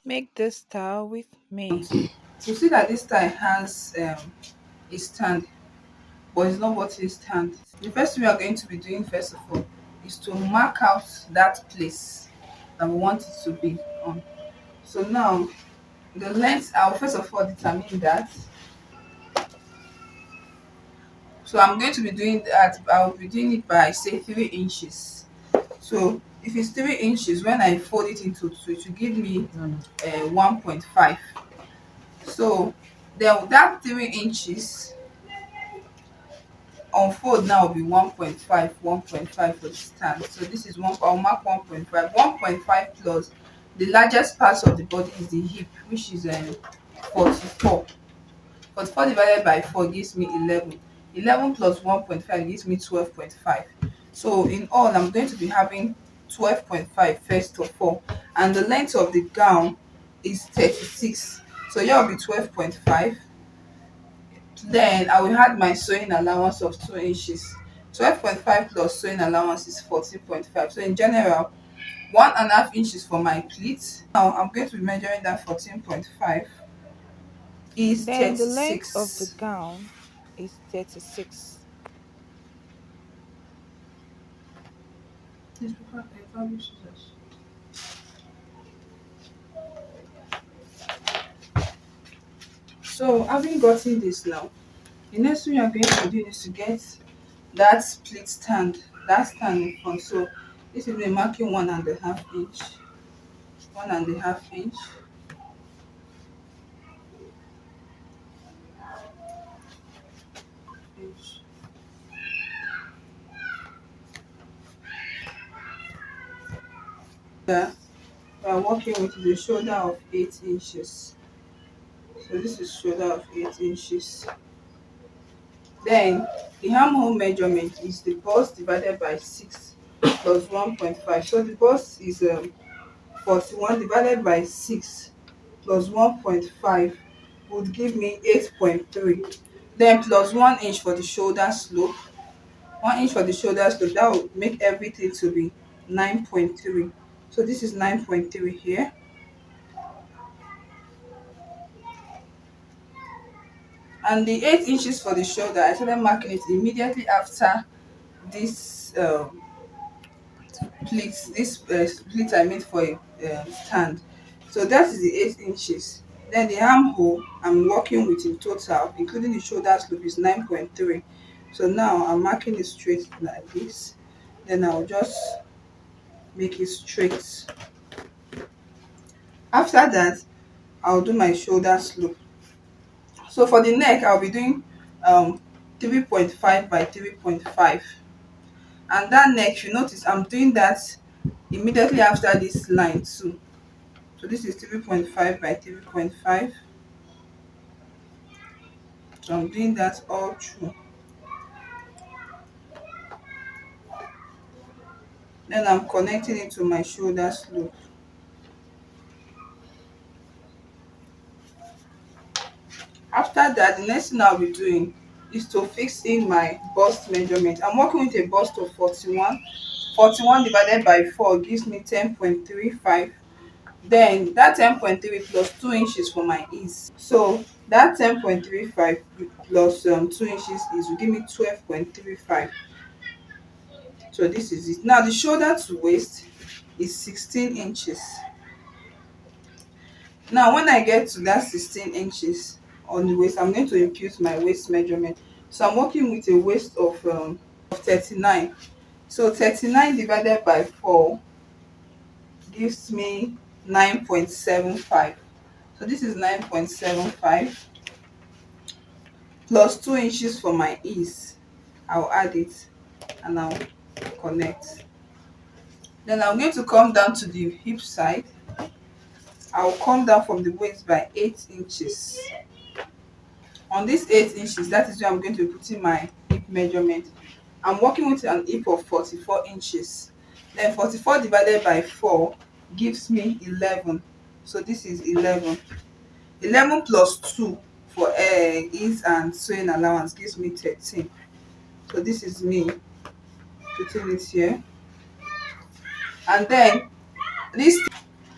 Make this style with me. You see that this tie has a stand, but it's not what is stand. The first thing we are going to be doing first of all is to mark out that place that we want it to be on. So now the length, I'll first of all determine that. So I'm going to be doing that. I'll be doing it by say 3 inches. So if it's 3 inches, when I fold it into two, it will give me 1.5. So then that 3 inches unfold now will be 1.5 for the stand. So this is one. I'll mark 1.5. 1.5 plus the largest part of the body is the hip, which is 44. 44 divided by 4 gives me 11. 11 plus 1.5 gives me 12.5. So in all, I'm going to be having 12.5 first of all, and the length of the gown is 36. So here will be 12.5. Then I will add my sewing allowance of 2 inches. 12.5 plus sewing allowance is 14.5. So in general, 1.5 inches for my pleats. Now I'm going to be measuring that 14.5 is Then the length of the 36. gown is 36. Yes, before I probably scissors. So having gotten this now, the next thing you are going to do is to get that split stand, that stand in front. So this is the marking 1.5 inch, 1.5 inch. Inch. Yeah, we are working with the shoulder of 8 inches. So this is shoulder of 8 inches. Then the armhole measurement is the bust divided by 6 plus 1.5. So the bust is 41 divided by 6 plus 1.5 would give me 8.3. Then plus 1 inch for the shoulder slope. 1 inch for the shoulder slope. That will make everything to be 9.3. So this is 9.3 here. And the 8 inches for the shoulder, I started marking it immediately after this pleat. This pleat I made for a stand. So that is the 8 inches. Then the armhole I'm working with in total, including the shoulder slope, is 9.3. So now I'm marking it straight like this. Then I'll just make it straight. After that, I'll do my shoulder slope. So for the neck, I'll be doing um 3.5 by 3.5. And that neck, you notice I'm doing that immediately after this line too. So this is 3.5 by 3.5. So I'm doing that all through. Then I'm connecting it to my shoulder slope. After that, the next thing I'll be doing is to fix in my bust measurement. I'm working with a bust of 41. 41 divided by 4 gives me 10.35. Then that 10.3 plus 2 inches for my ease. So that 10.35 plus 2 inches is will give me 12.35. So this is it. Now the shoulder to waist is 16 inches. Now when I get to that 16 inches on the waist, I'm going to impute my waist measurement. So I'm working with a waist of 39. So 39 divided by 4 gives me 9.75. So this is 9.75 plus 2 inches for my ease. I'll add it and I'll connect. Then I'm going to come down to the hip side. I'll come down from the waist by 8 inches. On this 8 inches, that is where I'm going to be putting my hip measurement. I'm working with an hip of 44 inches. Then 44 divided by 4 gives me 11. So this is 11. 11 plus 2 for ease and sewing allowance gives me 13. So this is me putting it here. And then this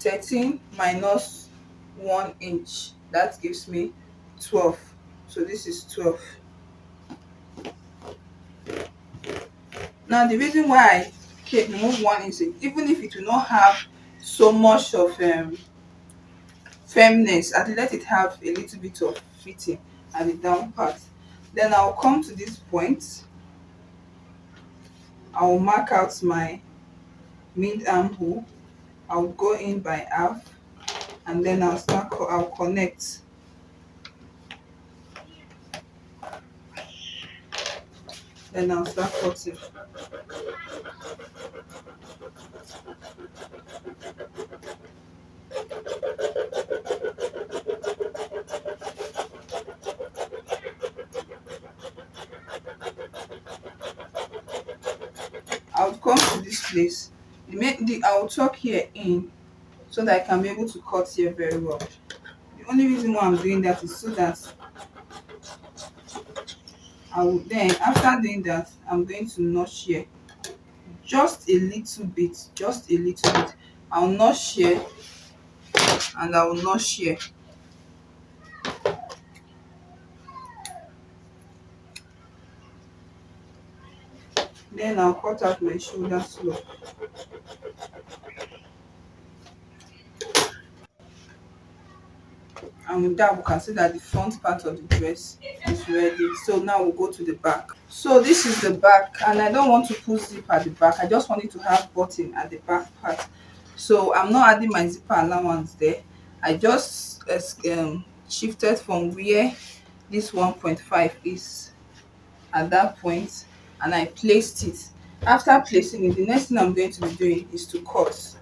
13 minus 1 inch. That gives me 12. So this is 12. Now the reason why I remove 1 inch, even if it will not have so much of firmness, I let it have a little bit of fitting at the down part. Then I'll come to this point. I'll mark out my mid armhole. I'll go in by half, and then I'll connect. Then I'll start cutting. I'll come to this place. I'll tuck here in so that I can be able to cut here very well. The only reason why I'm doing that is so that I will then, after doing that, I'm going to notch here just a little bit, just a little bit. I'll notch here and I will notch here. Then I'll cut out my shoulder slope. And with that, we can see that the front part of the dress is ready. So now we'll go to the back. So this is the back, and I don't want to put zip at the back. I just want it to have button at the back part. So I'm not adding my zipper allowance there. I just shifted from where this 1.5 is at that point, and I placed it. After placing it, the next thing I'm going to be doing is to cut.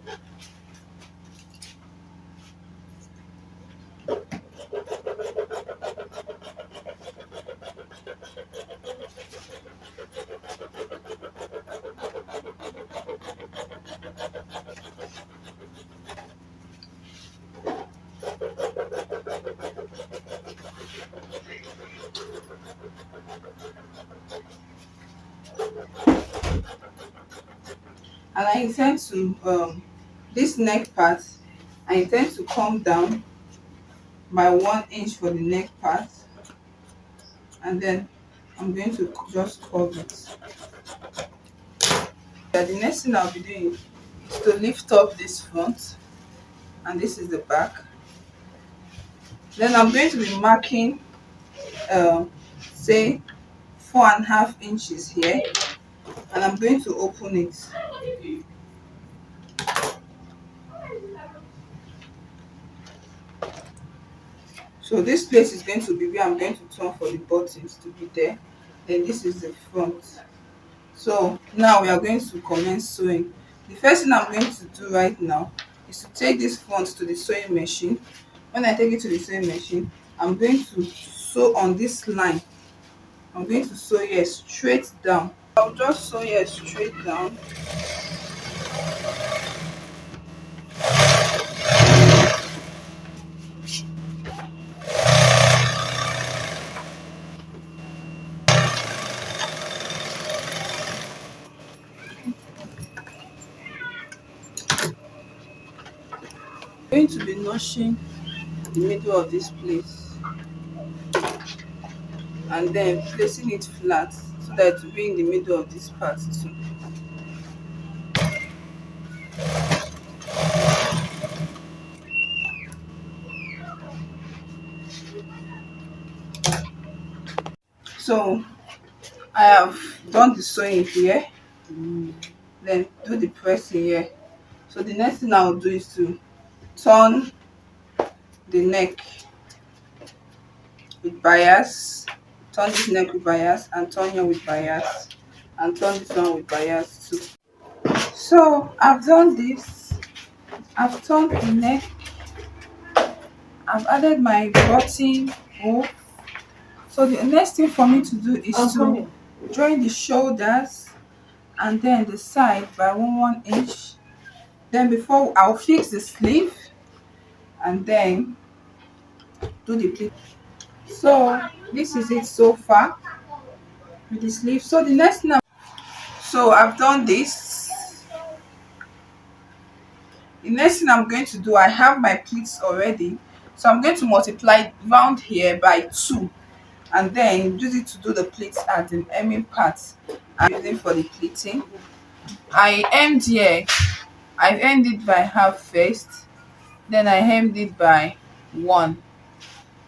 And I intend to this neck part, I intend to come down by 1 inch for the neck part, and then I'm going to just curve it. The next thing I'll be doing is to lift up this front, and this is the back. Then I'm going to be marking say 4.5 inches here, and I'm going to open it. So this place is going to be where I'm going to turn for the buttons to be there. Then this is the front. So now we are going to commence sewing. The first thing I'm going to do right now is to take this front to the sewing machine. When I take it to the sewing machine, I'm going to sew on this line. I'm going to sew here straight down. I'll just sew here straight down. I'm going to be notching the middle of this place and then placing it flat so that it will be in the middle of this part too. So I have done the sewing here, then do the pressing here. So the next thing I'll do is to turn the neck with bias, turn this neck with bias, and turn here with bias, and turn this one with bias too. So I've done this. I've turned the neck. I've added my button hole. So the next thing for me to do is to join the shoulders and then the side by 1 inch. Then before I'll fix the sleeve and then do the pleat. So this is it so far with the sleeve. So the next thing so I've done this. The next thing I'm going to do, I have my pleats already. So I'm going to multiply round here by 2 and then use it to do the pleats at the hemming part I'm using for the pleating. I hemmed here. I hemmed it by half first, then I hemmed it by 1.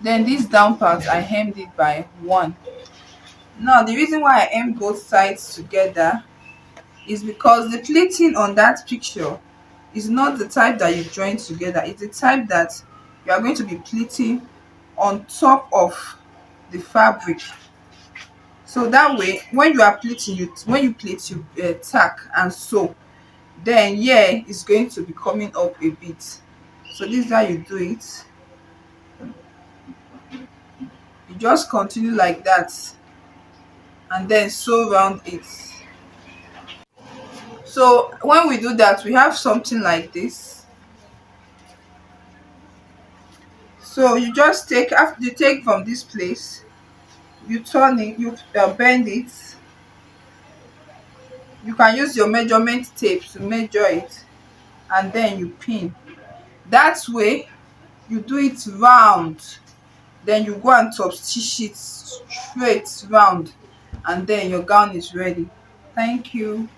Then this down part I hemmed it by 1. Now the reason why I hemmed both sides together is because the pleating on that picture is not the type that you join together. It's the type that you are going to be pleating on top of the fabric. So that way when you are pleating, when you pleat, you tack and sew, then here is going to be coming up a bit. So this is how you do it. You just continue like that and then sew around it. So when we do that, we have something like this. So you just take, after you take from this place, you turn it, you bend it. You can use your measurement tape to measure it and then you pin. That way you do it round, then you go and top stitch it straight round, and then your gown is ready. Thank you.